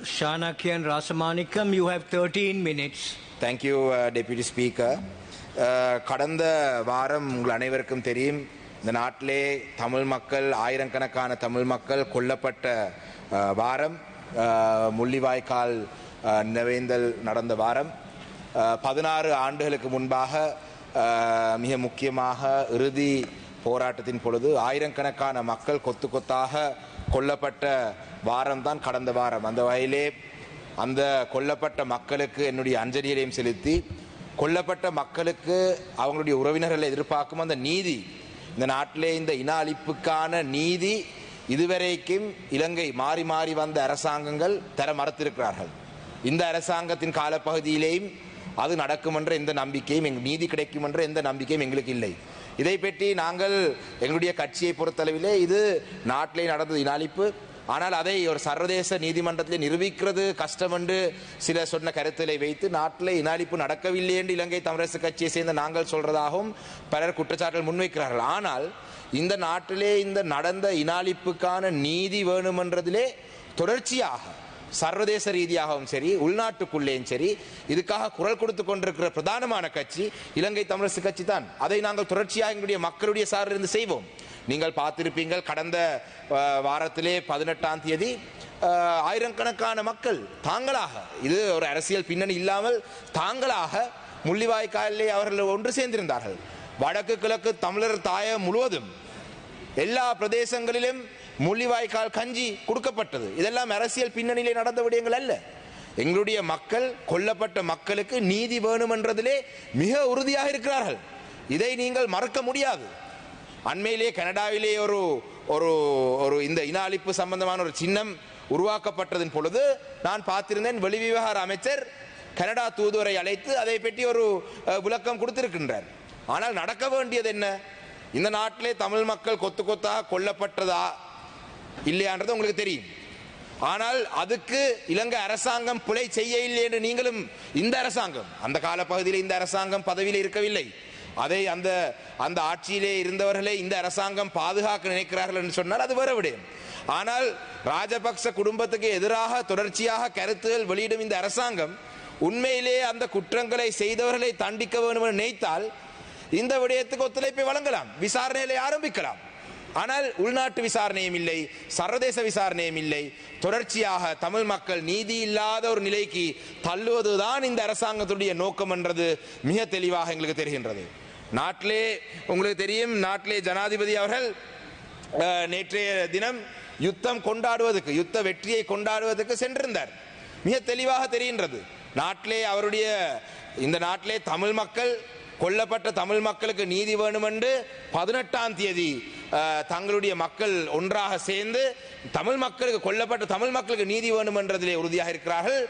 Shanakyan Rasamanikam, you have 13 minutes. Thank you, Deputy Speaker. கடந்த வாரம் உங்கள் அனைவருக்கும் தெரியும், இந்த நாட்டிலே தமிழ் மக்கள், ஆயிரக்கணக்கான தமிழ் மக்கள் கொல்லப்பட்ட வாரம், முள்ளிவாய்க்கால் நினைவேந்தல் நடந்த வாரம். 16 ஆண்டுகளுக்கு முன்பாக மிக முக்கியமாக இறுதி போராட்டத்தின் பொழுது ஆயிரக்கணக்கான மக்கள் கொத்து கொத்தாக கொல்லப்பட்ட வாரம்தான் கடந்த வாரம். அந்த வகையிலே அந்த கொல்லப்பட்ட மக்களுக்கு என்னுடைய அஞ்சலியையும் செலுத்தி, கொல்லப்பட்ட மக்களுக்கு அவங்களுடைய உறவினர்களை எதிர்பார்க்கும் அந்த நீதி, இந்த நாட்டிலே இந்த இன அழிப்புக்கான நீதி இதுவரைக்கும் இலங்கை மாறி மாறி வந்த அரசாங்கங்கள் தர மறுத்திருக்கிறார்கள். இந்த அரசாங்கத்தின் காலப்பகுதியிலேயும் அது நடக்கும் என்ற எந்த நம்பிக்கையும், நீதி கிடைக்கும் என்ற எந்த நம்பிக்கையும் எங்களுக்கு இல்லை. இதை பற்றி நாங்கள் எங்களுடைய கட்சியை பொறுத்தளவிலே இது நாட்டிலே நடந்தது இன அழிப்பு, ஆனால் அதை ஒரு சர்வதேச நீதிமன்றத்தில் நிரூபிக்கிறது கஷ்டம் என்று சில சொன்ன கருத்திலை வைத்து நாட்டில் இன அழிப்பு நடக்கவில்லை என்று இலங்கை தமிழரசு கட்சியை சேர்ந்த நாங்கள் சொல்றதாகவும் பலர் குற்றச்சாட்டுகள் முன்வைக்கிறார்கள். ஆனால் இந்த நாட்டிலே இந்த நடந்த இன அழிப்புக்கான நீதி வேணுமென்றதிலே தொடர்ச்சியாக சர்வதேச ரீதியாகவும் சரி, உள்நாட்டுக்குள்ளேயும் சரி, இதுக்காக குரல் கொடுத்து கொண்டிருக்கிற பிரதானமான கட்சி இலங்கை தமிழரசு கட்சி தான். அதை நாங்கள் தொடர்ச்சியாக எங்களுடைய மக்களுடைய சார்பிலிருந்து செய்வோம். நீங்கள் பார்த்திருப்பீங்கள், கடந்த வாரத்திலே 18ஆம் தேதி ஆயிரக்கணக்கான மக்கள் தாங்களாக, இது ஒரு அரசியல் பின்னணி இல்லாமல் தாங்களாக முள்ளிவாய்க்காலிலே அவர்கள் ஒன்று சேர்ந்திருந்தார்கள். வடக்கு கிழக்கு தமிழர் தாயம் முழுவதும் எல்லா பிரதேசங்களிலும் முள்ளிவாய்க்கால் கஞ்சி கொடுக்கப்பட்டது. இதெல்லாம் அரசியல் பின்னணியிலே நடந்த விடயங்கள் அல்ல. எங்களுடைய மக்கள், கொல்லப்பட்ட மக்களுக்கு நீதி வேணும் என்றதிலே மிக உறுதியாக இருக்கிறார்கள். இதை நீங்கள் மறக்க முடியாது. அண்மையிலே கனடாவிலே ஒரு ஒரு ஒரு இந்த இன அழிப்பு சம்பந்தமான ஒரு சின்னம் உருவாக்கப்பட்டதன் பொழுது நான் பார்த்திருந்தேன், வெளிவிவகார அமைச்சர் கனடா தூதுவரை அழைத்து அதை பற்றி ஒரு விளக்கம் கொடுத்திருக்கின்றார். ஆனால் நடக்க வேண்டியது என்ன? இந்த நாட்டிலே தமிழ் மக்கள் கொத்து கொத்தாக கொல்லப்பட்டதா இல்லையான்றது உங்களுக்கு தெரியும். ஆனால் அதுக்கு இலங்கை அரசாங்கம் பிழை செய்ய இல்லை என்று நீங்களும், இந்த அரசாங்கம், அந்த காலப்பகுதியில் இந்த அரசாங்கம் பதவியில் இருக்கவில்லை, அதை அந்த அந்த ஆட்சியிலே இருந்தவர்களே இந்த அரசாங்கம் பாதுகாக்க நினைக்கிறார்கள் என்று சொன்னால் அது வேற விடயம். ஆனால் ராஜபக்ச குடும்பத்துக்கு எதிராக தொடர்ச்சியாக கருத்துகள் வெளியிடும் இந்த அரசாங்கம் உண்மையிலே அந்த குற்றங்களை செய்தவர்களை தண்டிக்க வேண்டும் என்று நினைத்தால் இந்த விடயத்துக்கு ஒத்துழைப்பை வழங்கலாம், விசாரணைகளை ஆரம்பிக்கலாம். ஆனால் உள்நாட்டு விசாரணையும் இல்லை, சர்வதேச விசாரணையும் இல்லை. தொடர்ச்சியாக தமிழ் மக்கள் நீதி இல்லாத ஒரு நிலைக்கு தள்ளுவதுதான் இந்த அரசாங்கத்துடைய நோக்கம் என்றது மிக தெளிவாக எங்களுக்கு தெரிகின்றது. நாட்டிலே உங்களுக்கு தெரியும், நாட்டிலே ஜனாதிபதி அவர்கள் நேற்றைய தினம் யுத்தம் கொண்டாடுவதற்கு, யுத்த வெற்றியை கொண்டாடுவதற்கு சென்றிருந்தார். மிக தெளிவாக தெரிகின்றது. நாட்டிலே அவருடைய, இந்த நாட்டிலே தமிழ் மக்கள், கொல்லப்பட்ட தமிழ் மக்களுக்கு நீதி வேணும் என்று 18ஆம் தேதி தங்களுடைய மக்கள் ஒன்றாக சேர்ந்து தமிழ் மக்களுக்கு, கொல்லப்பட்ட தமிழ் மக்களுக்கு நீதி வேணும் என்றதிலே உறுதியாக இருக்கிறார்கள்.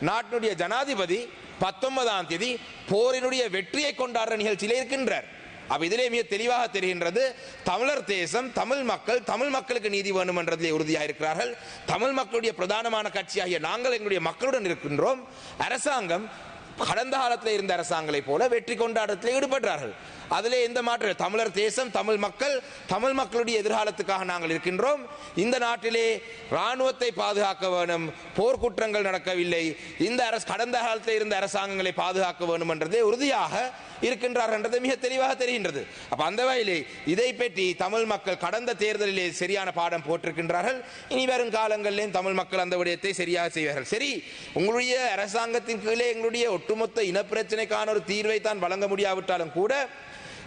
நாட்டினுடைய ஜனாதிபதி 19ஆம் தேதி போரினுடைய வெற்றியை கொண்டாடுற நிகழ்ச்சியிலே இருக்கின்றார். அப்ப இதிலே மிக தெளிவாக தெரிகின்றது, தமிழர் தேசம், தமிழ் மக்கள், தமிழ் மக்களுக்கு நீதி வேணும் என்றதிலே உறுதியாக இருக்கிறார்கள். தமிழ் மக்களுடைய பிரதானமான கட்சியாகிய நாங்கள் எங்களுடைய மக்களுடன் இருக்கின்றோம். அரசாங்கம் கடந்த காலத்தில் இருந்த அரசாங்கங்களை போல வெற்றி கொண்டாட்டத்தில் ஈடுபடுறார்கள். அதிலே எந்த மாற்றம்? தமிழர் தேசம், தமிழ் மக்கள், தமிழ் மக்களுடைய எதிர்காலத்துக்காக நாங்கள் இருக்கின்றோம். இந்த நாட்டிலே இராணுவத்தை பாதுகாக்க வேணும், போர்க்குற்றங்கள் நடக்கவில்லை, இந்த கடந்த காலத்தில் இருந்த அரசாங்கங்களை பாதுகாக்க வேண்டும் என்றதே உறுதியாக இருக்கின்றார்கள் என்றது மிக தெளிவாக தெரிகின்றது. அப்ப அந்த வகையிலே இதை பற்றி தமிழ் மக்கள் கடந்த தேர்தலிலே சரியான பாடம் போட்டிருக்கின்றார்கள். இனி வரும் காலங்களிலே தமிழ் மக்கள் அந்த விடயத்தை சரியாக செய்வார்கள். சரி, உங்களுடைய அரசாங்கத்தின் கீழே எங்களுடைய ஒட்டுமொத்த இனப்பிரச்சனைக்கான ஒரு தீர்வை தான் வழங்க முடியாவிட்டாலும் கூட,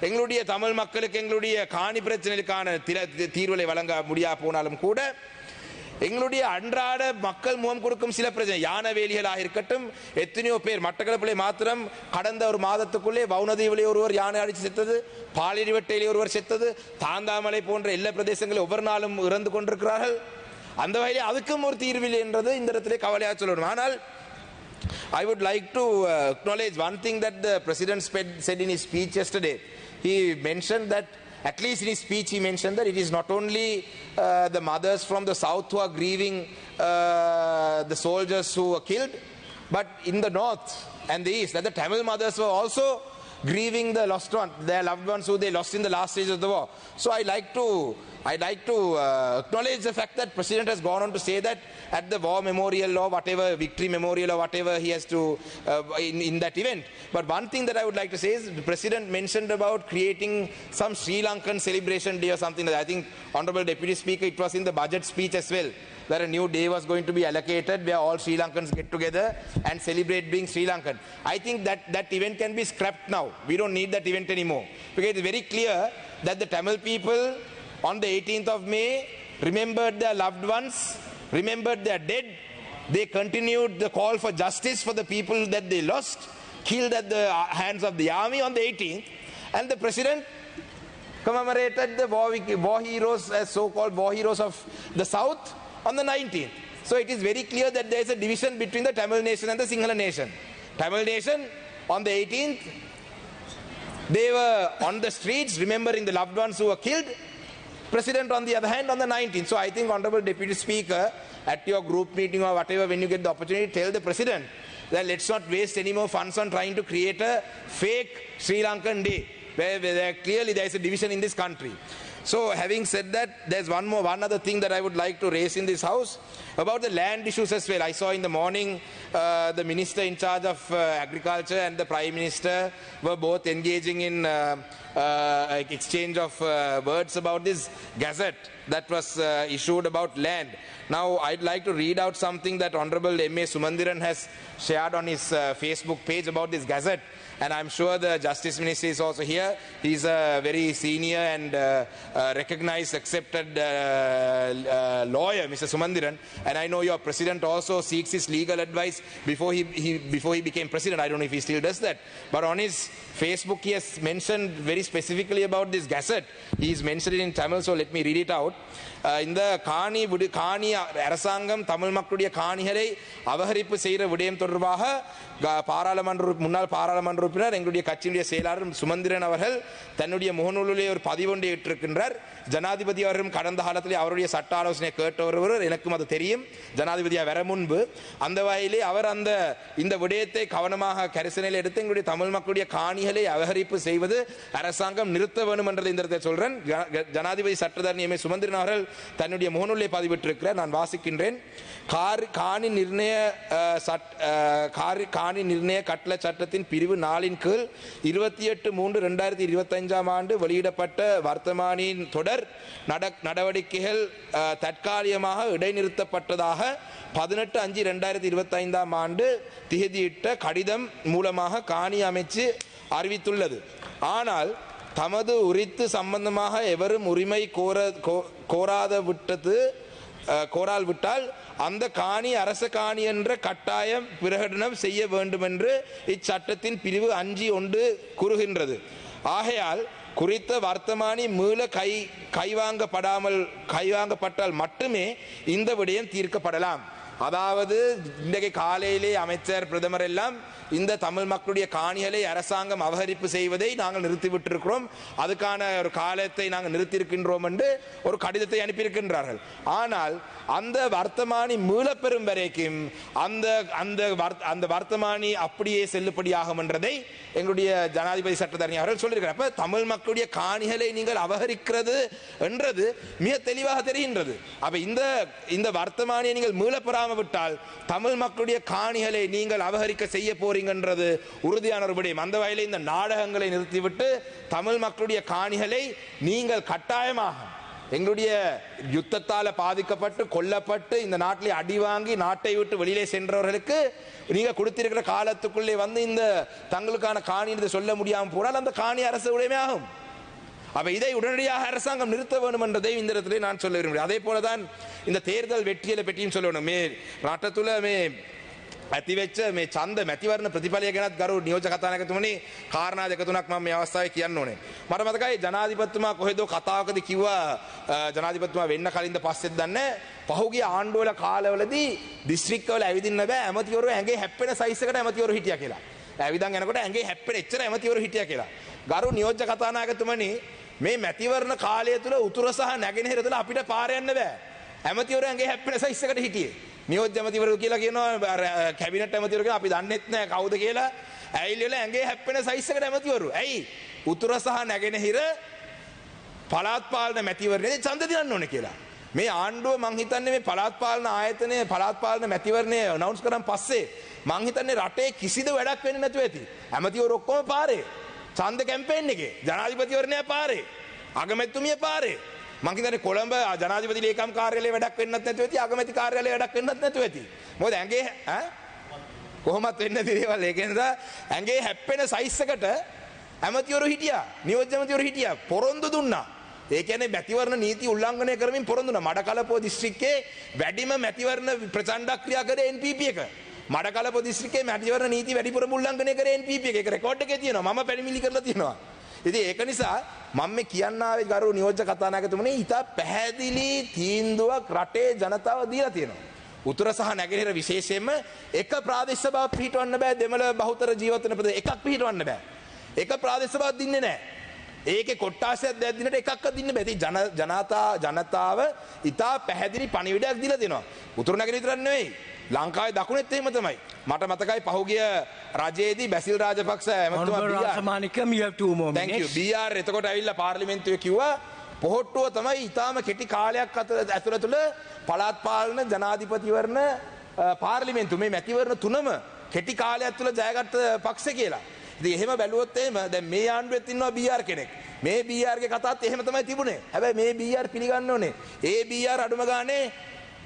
எங்களுடைய தமிழ் மக்களுக்கு எங்களுடைய காணி பிரச்சனைக்கான தீர்வுகளை வழங்க முடியா போனாலும் கூட, எங்களுடைய அன்றாட மக்கள் முகம் கொடுக்கும் சில பிரச்சனை, யானை வேலிகளாக இருக்கட்டும், எத்தனையோ பேர் மட்டக்களப்பிலே மாத்திரம் கடந்த ஒரு மாதத்துக்குள்ளே வவுனதீவிலே ஒருவர் யானை அடித்து செத்தது, பாலிடிவட்டையிலே ஒருவர் செத்தது, தாந்தாமலை போன்ற எல்லா பிரதேசங்களில் ஒவ்வொரு நாளும் இறந்து கொண்டிருக்கிறார்கள். அந்த வகையிலே அதுக்கும் ஒரு தீர்வில்லை என்றது இந்த இடத்திலே கவலையாக சொல்லணும். ஆனால் I would like to acknowledge one thing that the President said in his speech yesterday. He mentioned that, at least in his speech he mentioned that it is not only the mothers from the south who are grieving the soldiers who were killed, but in the north and the east, that the Tamil mothers were also grieving the lost one, their loved ones who they lost in the last stage of the war. So I'd like to acknowledge the fact that President has gone on to say that at the war memorial or whatever, victory memorial or whatever he has to, in that event. But one thing that I would like to say is the President mentioned about creating some Sri Lankan celebration day or something like that. I think Honorable Deputy Speaker, it was in the budget speech as well, that a new day was going to be allocated where all Sri Lankans get together and celebrate being Sri Lankan. I think that event can be scrapped now. We don't need that event anymore. Because it's very clear that the Tamil people on the 18th of May remembered their loved ones, remembered their dead. They continued the call for justice for the people that they lost, killed at the hands of the army on the 18th. And the President commemorated the war heroes as so-called war heroes of the South on the 19th. So it is very clear that there is a division between the Tamil nation and the Sinhala nation. Tamil nation on the 18th, they were on the streets remembering the loved ones who were killed. President on the other hand on the 19th. So I think Honorable Deputy Speaker, at your group meeting or whatever, when you get the opportunity, tell the President that let's not waste any more funds on trying to create a fake Sri Lankan day where clearly there is a division in this country. So having said that, there's one other thing that I would like to raise in this house about the land issues as well. I saw in the morning the minister in charge of agriculture and the Prime Minister were both engaging in exchange of words about this gazette that was issued about land. Now I'd like to read out something that Honorable M.A. Sumandiran has shared on his Facebook page about this gazette. And I'm sure the Justice Minister is also here. He's a very senior and recognized, accepted lawyer, Mr. Sumandiran. And I know your President also seeks his legal advice before he became President. I don't know if he still does that. But on his Facebook, he has mentioned very specifically about this gazette. He's mentioned it in Tamil, so let me read it out. இந்த காணி அரசாங்கம் தமிழ் மக்களுடைய காணிகளை அபகரிப்பு செய்கிற விடயம் தொடர்பாக முன்னாள் பாராளுமன்ற உறுப்பினர் எங்களுடைய கட்சியினுடைய செயலாளர் சுமந்திரன் அவர்கள் தன்னுடைய முகநூலிலே ஒரு பதிவு ஒன்றை இட்டிருக்கின்றார். ஜனாதிபதி அவர்களும் கடந்த காலத்திலே அவருடைய சட்ட ஆலோசனை கேட்டவர், எனக்கும் அது தெரியும், ஜனாதிபதியா வர முன்பு. அந்த வகையிலே அவர் இந்த விடயத்தை கவனமாக கரிசனையில் எடுத்து எங்களுடைய தமிழ் மக்களுடைய காணிகளை அபகரிப்பு செய்வது அரசாங்கம் நிறுத்த வேண்டும் என்றதை இந்த இடத்தை சொல்றேன். ஜனாதிபதி சட்டத்தரணி எம்.ஏ. சுமந்திரன் அவர்கள் தன்னுடைய முகநூலிலே பதிவிட்டிருக்கிறார். நான் வாசிக்கின்றேன். காணி நிர்ணய கட்டளை சட்டத்தின் பிரிவு 4 கீழ் 28/3/2025 ஆண்டு வெளியிடப்பட்ட வர்த்தமானியின் தொடர் நடவடிக்கைகள் தற்காலிகமாக இடைநிறுத்தப்பட்டதாக 18/5/2025 ஆண்டு திகதியிட்ட கடிதம் மூலமாக காணி அமைச்சு அறிவித்துள்ளது. ஆனால் தமது உரித்து சம்பந்தமாக எவரும் உரிமை கோரால் விட்டால் அந்த காணி அரச காணி என்ற கட்டாயம் பிரகடனம் செய்ய வேண்டும் என்று இச்சட்டத்தின் பிரிவு 5(1) கூறுகின்றது. ஆகையால் குறித்த வர்த்தமானி மீள கைவாங்கப்பட்டால் மட்டுமே இந்த விடயம் தீர்க்கப்படலாம். அதாவது இன்றைக்கு காலையிலே அமைச்சர் பிரதமர் எல்லாம் இந்த தமிழ் மக்களுடைய காணிகளை அரசாங்கம் அபகரிப்பு செய்வதை நாங்கள் நிறுத்திவிட்டிருக்கிறோம், அதுக்கான ஒரு காலத்தை நாங்கள் நிறுத்தியிருக்கின்றோம் என்று ஒரு கடிதத்தை அனுப்பியிருக்கின்றார்கள். ஆனால் அந்த வர்த்தமானி மீளப்பெறும் வரைக்கும் அந்த வர்த்தமானி அப்படியே செல்லுபடியாகும் என்றதை எங்களுடைய ஜனாதிபதி சட்டத்தரணி அவர்கள் சொல்லியிருக்கிறார். அப்ப தமிழ் மக்களுடைய காணிகளை நீங்கள் அபகரிக்கிறது என்றது மிக தெளிவாக தெரிகின்றது. அப்ப இந்த வர்த்தமானியை நீங்கள் மீளப்பெறாமல் விட்டால் தமிழ் மக்களுடைய காணிகளை நீங்கள் அபகரிக்க செய்ய போறீங்கன்றது உறுதியான ஒரு விடயம். அந்த வகையில் இந்த நாடகங்களை நிறுத்திவிட்டு தமிழ் மக்களுடைய காணிகளை நீங்கள் கட்டாயமாக எங்களுடைய யுத்தத்தால் பாதிக்கப்பட்டு கொல்லப்பட்டு இந்த நாட்டிலே அடி வாங்கி நாட்டை விட்டு வெளியிலே சென்றவர்களுக்கு நீங்க கொடுத்திருக்கிற காலத்துக்குள்ளே இந்த தங்களுக்கான காணி என்று சொல்ல முடியாமல் போனால் அந்த காணி அரசு உடைமை ஆகும். அப்ப இதை உடனடியாக அரசாங்கம் நிறுத்த வேண்டும் என்றதை இந்த இடத்திலே நான் சொல்ல விரும்புகிறேன். அதே போலதான் இந்த தேர்தல் வெற்றியை பற்றியும் சொல்லணும். நாட்டத்துல ඇතිවෙච්ච මේ ඡන්ද මැතිවරණ ප්‍රතිඵලය ගැනත් ගරු නියෝජක කතානායකතුමනි කාරණා දෙක තුනක් මම මේ අවස්ථාවේ කියන්න ඕනේ. මට මතකයි ජනාධිපතිතුමා කොහෙදෝ කතාවකදී කිව්වා ජනාධිපතිතුමා වෙන්න කලින්ද පස්සෙත් දන්නේ පහුගිය ආණ්ඩුවල කාලවලදී දිස්ත්‍රික්කවල ඇවිදින්න බෑ ඇමතිවරු ඇඟේ හැප්පෙන සයිස් එකට ඇමතිවරු හිටියා කියලා. ඇවිදන් යනකොට ඇඟේ හැප්පෙන එච්චර ඇමතිවරු හිටියා කියලා. ගරු නියෝජක කතානායකතුමනි මේ මැතිවරණ කාලය තුල උතුර සහ නැගෙනහිර තුල අපිට පාර යන්න බෑ. ඇමතිවරු ඇඟේ හැප්පෙන සයිස් එකට හිටියේ. නියෝජ්‍ය ඇමතිවරු කියලා කියනවා කැබිනට් ඇමතිවරු කියලා අපි දන්නෙත් නෑ කවුද කියලා. ඇයිල්ල ඇඟේ හැප්පෙන සයිස් එකට ඇමතිවරු. ඇයි? උතුර සහ නැගෙනහිර පළාත් පාලන මැතිවරණයේ ඡන්ද දිනන්න ඕනේ කියලා. මේ ආණ්ඩුව මං හිතන්නේ මේ පළාත් පාලන ආයතනයේ පළාත් පාලන මැතිවරණය අනවුන්ස් කරන් පස්සේ මං හිතන්නේ රටේ කිසිද වැඩක් වෙන්නේ නැතුව ඇති. ඇමතිවරු ඔක්කොම පාරේ. ඡන්ද කැම්පේන් එකේ ජනාධිපතිවරණය පාරේ. අගමැතිතුමිය පාරේ. මං හිතන්නේ කොළඹ ජනාධිපති ලේකම් කාර්යාලයේ වැඩක් වෙන්නත් නැතුව ඇති. අගමැති කාර්යාලයේ වැඩක් වෙන්නත් නැතුව ඇති. මොකද ඇඟේ කොහොමත් වෙන්නේ දේවල් ඒකෙන්ද ඇඟේ හැප්පෙන සයිස් එකට ඇමතිවරු හිටියා. නියෝජ්‍ය ඇමතිවරු හිටියා. පොරොන්දු දුන්නා. ඒ කියන්නේ මැතිවරණ නීති උල්ලංඝනය කරමින් පොරොන්දු දුන්නා. මඩකලපුව දිස්ත්‍රික්කයේ වැඩිම මැතිවරණ ප්‍රචණ්ඩ ක්‍රියා කරේ NPP එක. මඩකලපුව දිස්ත්‍රික්කයේ මැතිවරණ නීති වැඩිපුරම උල්ලංඝනය කරේ NPP එක. ඒක රෙකෝඩ් එකේ තියෙනවා. මම පැමිණිලි කරලා තියෙනවා. ඉතින් ඒක නිසා මම මේ කියන්න ආවේ ගරු නියෝජ්‍ය කතානායකතුමනි ඉතා පැහැදිලි තීන්දුවක් රටේ ජනතාව දීලා තියෙනවා. උතුර සහ නැගෙනහිර විශේෂයෙන්ම එක ප්‍රාදේශ සභාවක් පිහිටවන්න බෑ. දෙමළ බහුතර ජීවත් වෙන ප්‍රදේශ එකක් පිහිටවන්න බෑ. එක ප්‍රාදේශ සභාවක් දින්නේ නැහැ. ඒකේ කොට්ටාසයක් දැද්දිනට එකක්වත් දින්න බෑ. ඉතින් ජනතාව ඉතා පැහැදිලි පණිවිඩයක් දීලා දෙනවා. උතුරු නැගෙනහිර විතරක් නෙවෙයි. ලංකාවේ දකුණෙත් එහෙම තමයි. මට මතකයි පහුගිය රජයේදී Basil Rajapaksa ඇමතුමා රාසමානිකම් you have 2 more minutes. thank you. BR එතකොට ඇවිල්ලා පාර්ලිමේන්තුවේ කිව්වා පොහොට්ටුව තමයි ඊටාම කෙටි කාලයක් ඇතුළත පළාත් පාලන ජනාධිපතිවරණ පාර්ලිමේන්තු මේ මැතිවරණ තුනම කෙටි කාලයක් තුළ ජයගත්ත පක්ෂ කියලා. ඉතින් එහෙම බැලුවොත් එහෙම දැන් මේ ආණ්ඩුවෙත් ඉන්නවා BR කෙනෙක්. මේ BR ගේ කතාවත් එහෙම තමයි තිබුණේ. හැබැයි මේ BR පිළිගන්න ඕනේ. ඒ BR අඩුම ගානේ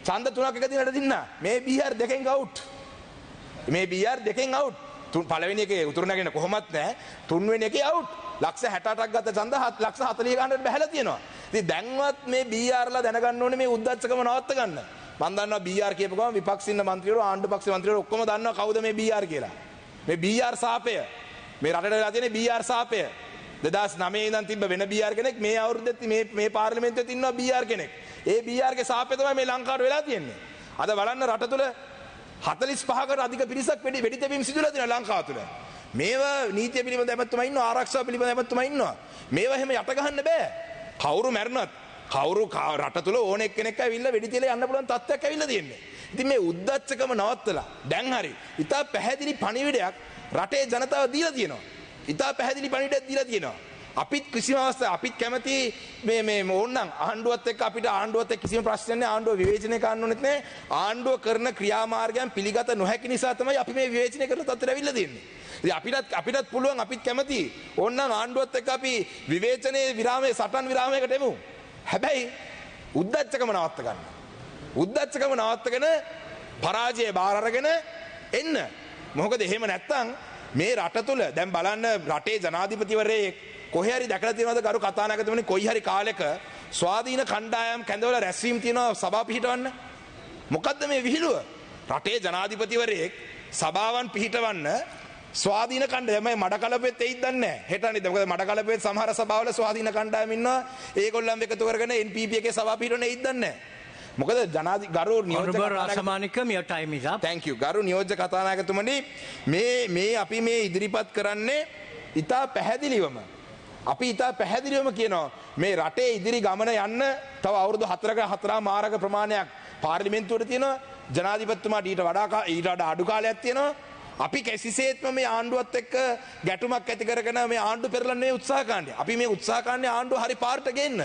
ඡන්ද 3ක් එක දිනකට දින්නා. මේ BR දෙකෙන් අවුට්. මේ BR දෙකෙන් අවුට්. පළවෙනි එකේ උතුරු නැගෙන කොහොමත් නැහැ. තුන්වෙනි එකේ අවුට්. ලක්ෂ 68ක් ගත්ත ඡන්ද ලක්ෂ 40 ගන්නට බහැලා තියෙනවා. ඉතින් දැන්වත් මේ BRලා දැනගන්න ඕනේ මේ උද්දච්චකම නවත්ත ගන්න. මම දන්නවා BR කියපු ගමන් විපක්ෂින්න മന്ത്രിවරු ආණ්ඩු පක්ෂ മന്ത്രിවරු ඔක්කොම දන්නවා කවුද මේ BR කියලා. මේ BR සාපය. මේ රටට වෙලා තියෙන BR සාපය. 2009 ඉඳන් තිබ්බ වෙන BR කෙනෙක් මේ අවුරුද්දෙත් මේ පාර්ලිමේන්තුවේ ඉන්නවා BR කෙනෙක්. ඒ BR ගේ සාපය තමයි මේ ලංකාවට වෙලා තියෙන්නේ. අද බලන්න රට තුල 45කට අධික පිරිසක් වෙඩි තැබීම් සිදුවලා තියෙනවා ලංකාව තුල. මේවා නීතිය පිළිබඳ ඇමතුමා ඉන්නවා ආරක්ෂාව පිළිබඳ ඇමතුමා ඉන්නවා. මේවා එහෙම යට ගහන්න බෑ. කවුරු මැරුණත් කවුරු රට තුල ඕන එක්කෙනෙක් ඇවිල්ලා වෙඩි තියලා යන්න පුළුවන් තත්ත්වයක් ඇවිල්ලා තියෙන්නේ. ඉතින් මේ උද්දච්චකම නවත්තලා දැන් හරි ඉතා පැහැදිලි පණිවිඩයක් රටේ ජනතාව දීලා තියෙනවා. ඉතා පැහැදිලි පණිවිඩයක් දීලා තියෙනවා. අපිත් කිසිම අවස්ථාවක් අපිත් කැමති මේ ඕනනම් ආණ්ඩුවත් එක්ක අපිට ආණ්ඩුවත් එක්ක කිසිම ප්‍රශ්නයක් නැහැ. ආණ්ඩුව විවේචනය කරන්න ඕනෙත් නැහැ. ආණ්ඩුව කරන ක්‍රියාමාර්ගයන් පිළිගත නොහැකි නිසා තමයි අපි මේ විවේචනය කරන තත්ත්වයට ඇවිල්ලා තියෙන්නේ. ඉතින් අපිටත් පුළුවන් අපිත් කැමති ඕනනම් ආණ්ඩුවත් එක්ක අපි විවේචනයේ විරාමයේ සටන් විරාමයකට එමු. හැබැයි උද්දච්චකම නවත්ත ගන්න. උද්දච්චකම නවත්තගෙන පරාජය බාර අරගෙන එන්න. මොකද එහෙම නැත්තම් මේ රට තුල දැන් බලන්න රටේ ජනාධිපතිවරයෙක් කොහේ හරි දැකලා තියෙනවද ගරු කතානායකතුමනි කොයි හරි කාලෙක ස්වාධීන කණ්ඩායම් කැඳවලා රැස්වීම තියෙනවා සභාව පිහිටවන්න. මොකද්ද මේ විහිළුව? රටේ ජනාධිපතිවරයෙක් සභාවන් පිහිටවන්න ස්වාධීන කණ්ඩායම මඩකලපුවෙත් එයිද දන්නේ නැහැ. හෙට අනිද්දා මොකද මඩකලපුවෙත් සමහර සභාවල ස්වාධීන කණ්ඩායම් ඉන්නවා. ඒගොල්ලන් එකතු කරගෙන NPP එකේ සභාව පිහිටවන්න එයිද දන්නේ නැහැ. මොකද ගරු නියෝජ්‍ය රාසමානිකම් your time is up. thank you. ගරු නියෝජ්‍ය කතානායකතුමනි මේ අපි මේ ඉදිරිපත් කරන්නේ ඉතා පැහැදිලිවම අපි ඉතා පැහැදිලිවම කියනවා මේ රටේ ඉදිරි ගමන යන්න තව අවුරුදු 4ක 4 මාරක ප්‍රමාණයක් පාර්ලිමේන්තුවට තියෙනවා. ජනාධිපතිතුමාට ඊට වඩා අඩු කාලයක් තියෙනවා. අපි කිසිසේත්ම මේ ආණ්ඩුවත් එක්ක ගැටුමක් ඇති කරගෙන මේ ආණ්ඩු පෙරලන්නේ උත්සාහ කරන්නේ. අපි මේ උත්සාහ කරන්නේ ආණ්ඩුව හරි පාරට ගේන්න.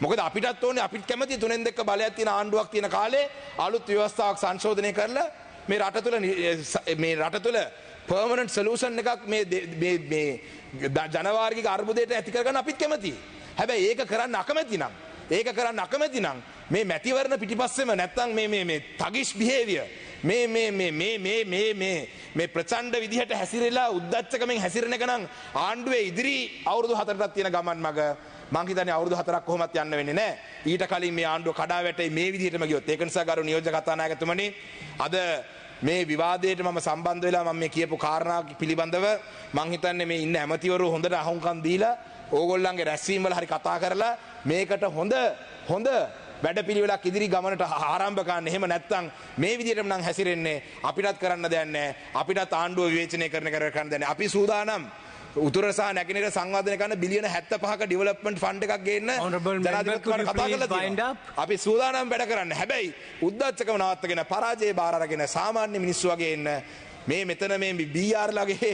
මොකද අපිටත් ඕනේ අපිට කැමති 3-2 බලයක් තියෙන ආණ්ඩුවක් තියෙන කාලේ අලුත් ව්‍යවස්ථාවක් සංශෝධනය කරලා මේ රට තුල permanent solution එකක් මේ ජනවාර්ගික අර්බුදයට ඇති කරගන්න අපිත් කැමතියි. හැබැයි ඒක කරන්න අකමැති නම් මේ මැතිවරණ පිටිපස්සෙම නැත්තම් මේ තගිෂ් behavior මේ ප්‍රචණ්ඩ විදිහට හැසිරෙලා උද්දච්චකමෙන් හැසිරෙන එක නම් ආණ්ඩුවේ ඉදිරි අවුරුදු 4ටත් තියෙන ගමන් මග මං හිතන්නේ අවුරුදු 4ක් කොහොමත් යන්න වෙන්නේ නැහැ. ඊට කලින් මේ ආණ්ඩුව කඩා වැටෙයි මේ විදිහටම ගියොත්. ඒක නිසා ගරු නියෝජ්‍ය කතානායකතුමනි අද මේ විවාදයට මම සම්බන්ධ වෙලා මම මේ කියපු කාරණා පිළිබඳව මං හිතන්නේ මේ ඉන්න ඇමතිවරු හොඳට අහුම්කම් දීලා ඕගොල්ලන්ගේ රැස්වීම් වල හරි කතා කරලා මේකට හොඳ වැඩපිළිවෙලක් ඉදිරි ගමනට ආරම්භ කරන්න. එහෙම නැත්නම් මේ විදිහටම නම් හැසිරෙන්නේ අපිටත් කරන්න දෙයක් නැහැ. අපිටත් ආණ්ඩුව විවේචනය කරන්න දෙයක් නැහැ. අපි සූදානම් උතුර සහ නැගෙනහිර සංවර්ධනය කරන බිලියන 75ක ඩෙවලොප්මන්ට් ෆන්ඩ් එකක් ගේන්න Honorable member, could you කතා please කරලා wind තියෙනවා. up? අපි සූදානම් වැඩ කරන්න. හැබැයි උද්දච්චකම නවත්තගෙන පරාජය බාර අරගෙන සාමාන්‍ය මිනිස්සු වගේ ඉන්න මේ මෙතන මේ BR ලගේ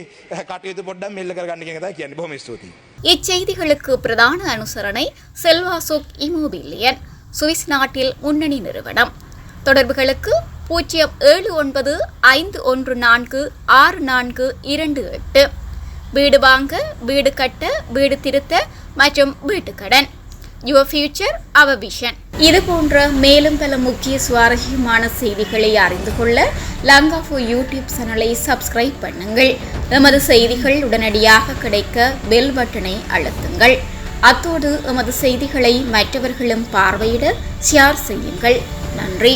කටයුතු පොඩ්ඩක් මෙල්ල කරගන්න කියන එක තමයි කියන්නේ. බොහොම ස්තුතියි. இச்செய்திகளுக்கு பிரதான அனுசரணை செல்வாசோக் இமோபிலியன் சுவிஸ் நாட்டில் முன்னணி நிறுவனம். தொடர்புகளுக்கு 07951464228. வீடு வாங்க, வீடு கட்ட, வீடு திருத்த மற்றும் வீட்டுக்கடன். Your future our vision. இது போன்ற மேலும் பல முக்கிய சுவாரஸ்யமான செய்திகளை அறிந்து கொள்ள லங்காஃபோ யூடியூப் சேனலை சப்ஸ்கிரைப் பண்ணுங்கள். எமது செய்திகள் உடனடியாக கிடைக்க பெல் பட்டனை அழுத்துங்கள். அத்தோடு எமது செய்திகளை மற்றவர்களும் பார்வையிட ஷேர் செய்யுங்கள். நன்றி.